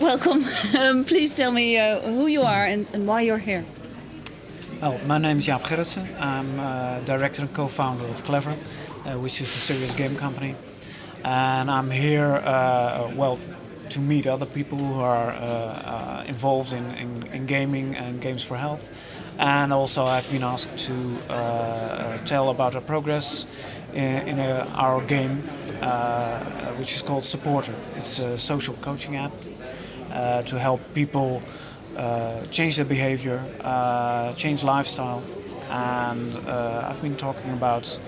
Welcome. Please tell me who you are and why you're here. Oh, my name is Jaap Gerretsen. I'm director and co-founder of Qlvr, which is a serious game company. And I'm here, to meet other people who are involved in gaming and games for health. And also I've been asked to tell about our progress in our game, which is called Supporter. It's a social coaching app to help people change their behavior, change lifestyle. And I've been talking about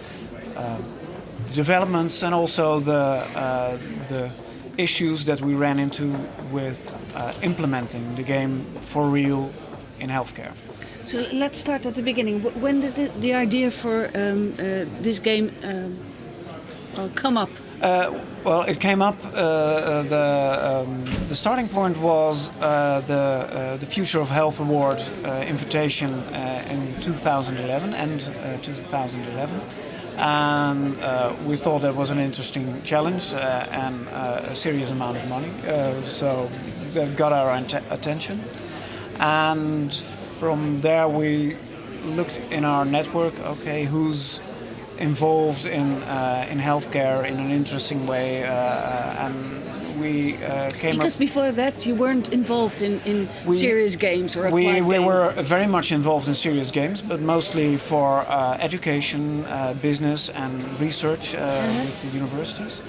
the developments and also the issues that we ran into with implementing the game for real in healthcare. So let's start at the beginning. When did the idea for this game come up? Well, it came up. The starting point was the Future of Health Award invitation in 2011, and 2011. And we thought that was an interesting challenge and a serious amount of money. So that got our attention. And from there we looked in our network, okay, who's involved in healthcare in an interesting way, and we came because before that you weren't involved in serious games or applied games. We were very much involved in serious games, but mostly for education, business and research with the universities.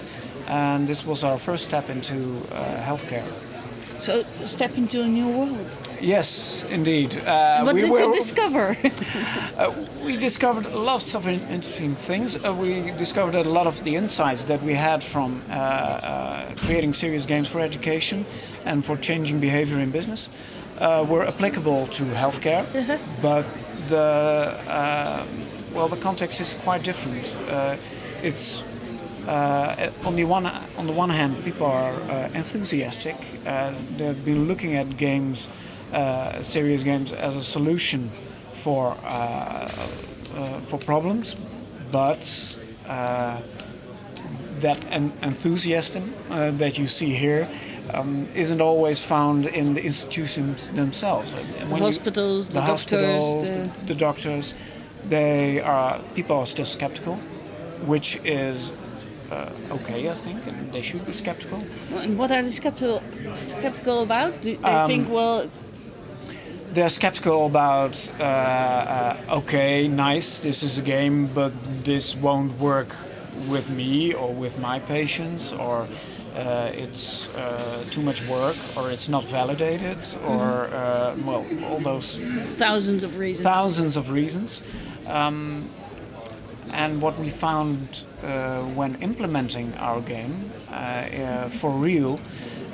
And this was our first step into healthcare. So step into a new world. Yes, indeed. What did you discover? We discovered lots of interesting things. We discovered that a lot of the insights that we had from creating serious games for education and for changing behavior in business were applicable to healthcare. But the context is quite different. It's on the one hand, people are enthusiastic. They've been looking at games, serious games, as a solution for problems, but that enthusiasm that you see here isn't always found in the institutions themselves. The hospitals, the doctors, the doctors. People are still skeptical, which is okay, I think, and they should be skeptical. And what are they skeptical about? Do they think, they're skeptical about, okay, nice, this is a game, but this won't work with me or with my patients, or it's too much work, or it's not validated, or, all those... Thousands of reasons. And what we found when implementing our game for real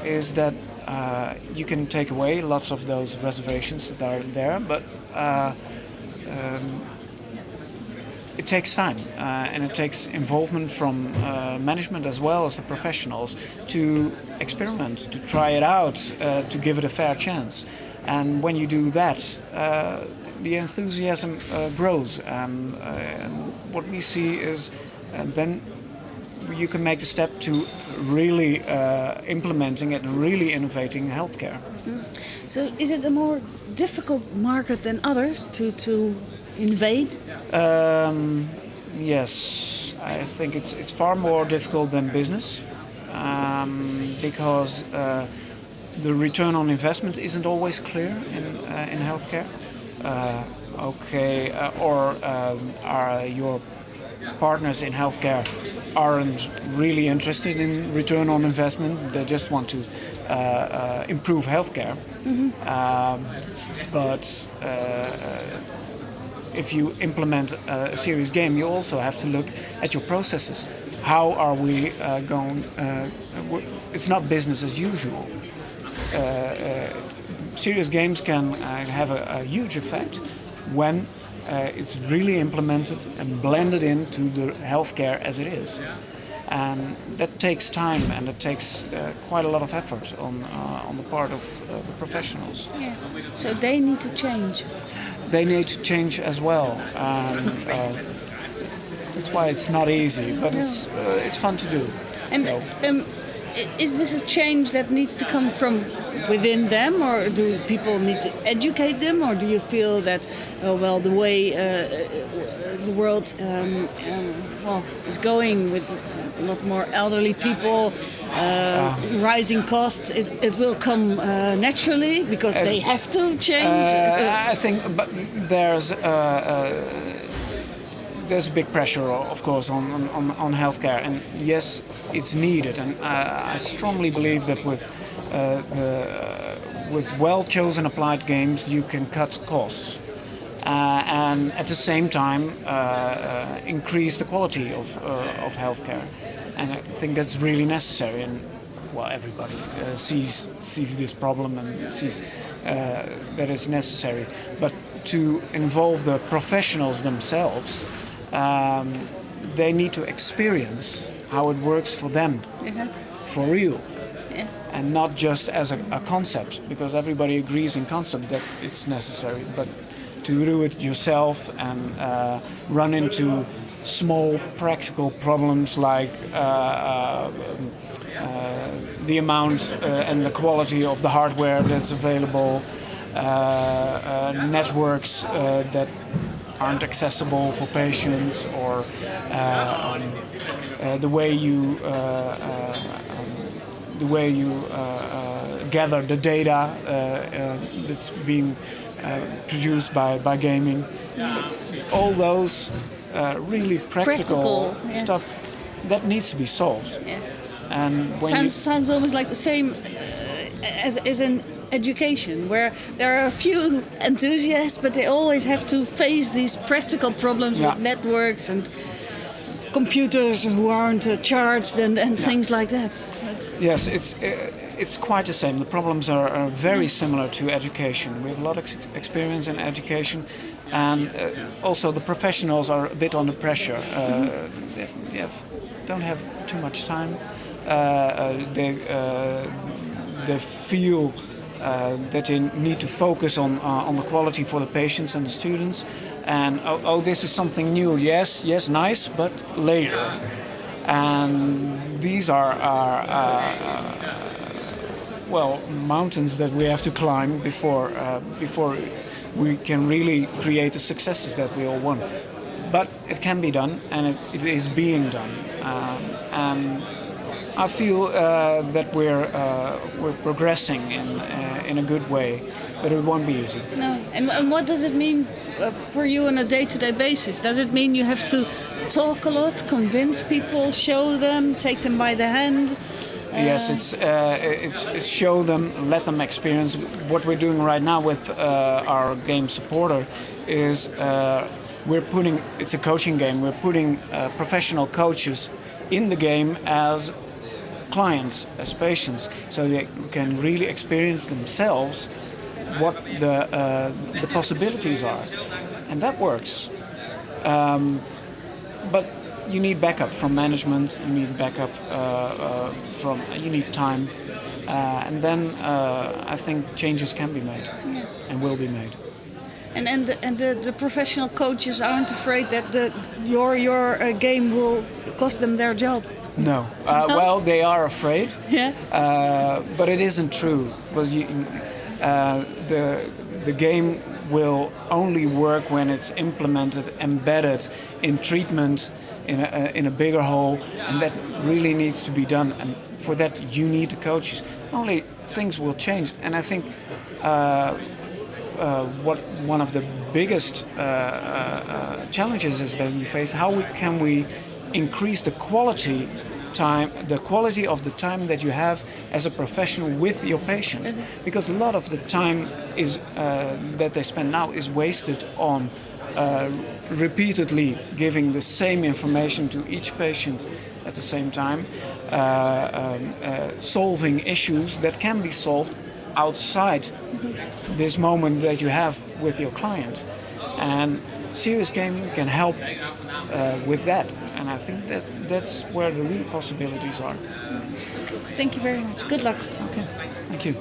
is that you can take away lots of those reservations that are there, but it takes time and it takes involvement from management as well as the professionals to experiment, to try it out, to give it a fair chance. And when you do that, the enthusiasm grows, and what we see is then you can make the step to really implementing it and really innovating healthcare. So is it a more difficult market than others to invade? Yes, I think it's far more difficult than business because the return on investment isn't always clear in healthcare. Are your partners in healthcare aren't really interested in return on investment? They just want to improve healthcare. But if you implement a serious game, you also have to look at your processes. How are we going? It's not business as usual. Serious games can have a huge effect when it's really implemented and blended into the healthcare as it is. And that takes time, and it takes quite a lot of effort on the part of the professionals. Yeah. So they need to change. They need to change as well. That's why it's not easy, but it's fun to do. And is this a change that needs to come from within them, or do people need to educate them, or do you feel that, well, the way the world is going with a lot more elderly people, rising costs, it will come naturally because they have to change? I think, but there's big pressure, of course, on healthcare, and yes, it's needed. And I strongly believe that with well-chosen applied games, you can cut costs, and at the same time increase the quality of healthcare. And I think that's really necessary. And well, everybody sees this problem and sees that it's necessary. But to involve the professionals themselves. They need to experience how it works for them, for real, and not just as a concept, because everybody agrees in concept that it's necessary, but to do it yourself and run into small practical problems like the amount and the quality of the hardware that's available, networks that aren't accessible for patients, or the way you gather the data that's being produced by gaming. All those really practical stuff that needs to be solved. Yeah. And when sounds almost like the same as in education, where there are a few enthusiasts, but they always have to face these practical problems with networks and computers who aren't charged and things like that. Yes, it's quite the same. The problems are very similar to education. We have a lot of experience in education, and also the professionals are a bit under pressure. They don't have too much time. They feel that they need to focus on the quality for the patients and the students, and this is something new. Yes, nice, but later. And these are mountains that we have to climb before we can really create the successes that we all want. But it can be done, and it is being done. And I feel that we're progressing in a good way, but it won't be easy. No, and what does it mean for you on a day-to-day basis? Does it mean you have to talk a lot, convince people, show them, take them by the hand? Yes, it's show them, let them experience. What we're doing right now with our game supporter is it's a coaching game. We're putting professional coaches in the game as clients, as patients, so they can really experience themselves what the possibilities are, and that works. But you need backup from management. You need backup you need time, and then I think changes can be made and will be made. And the professional coaches aren't afraid that your game will cost them their job. No. Well, they are afraid. Yeah. But it isn't true, because the game will only work when it's implemented, embedded in treatment in a bigger whole, and that really needs to be done. And for that, you need the coaches. Only things will change, and I think one of the biggest challenges is that we face: how can we increase the quality of the time that you have as a professional with your patient, because a lot of the time is that they spend now is wasted on repeatedly giving the same information to each patient at the same time, solving issues that can be solved outside this moment that you have with your client. And serious gaming can help with that, and I think that's where the real possibilities are. Thank you very much. Good luck. Okay, thank you.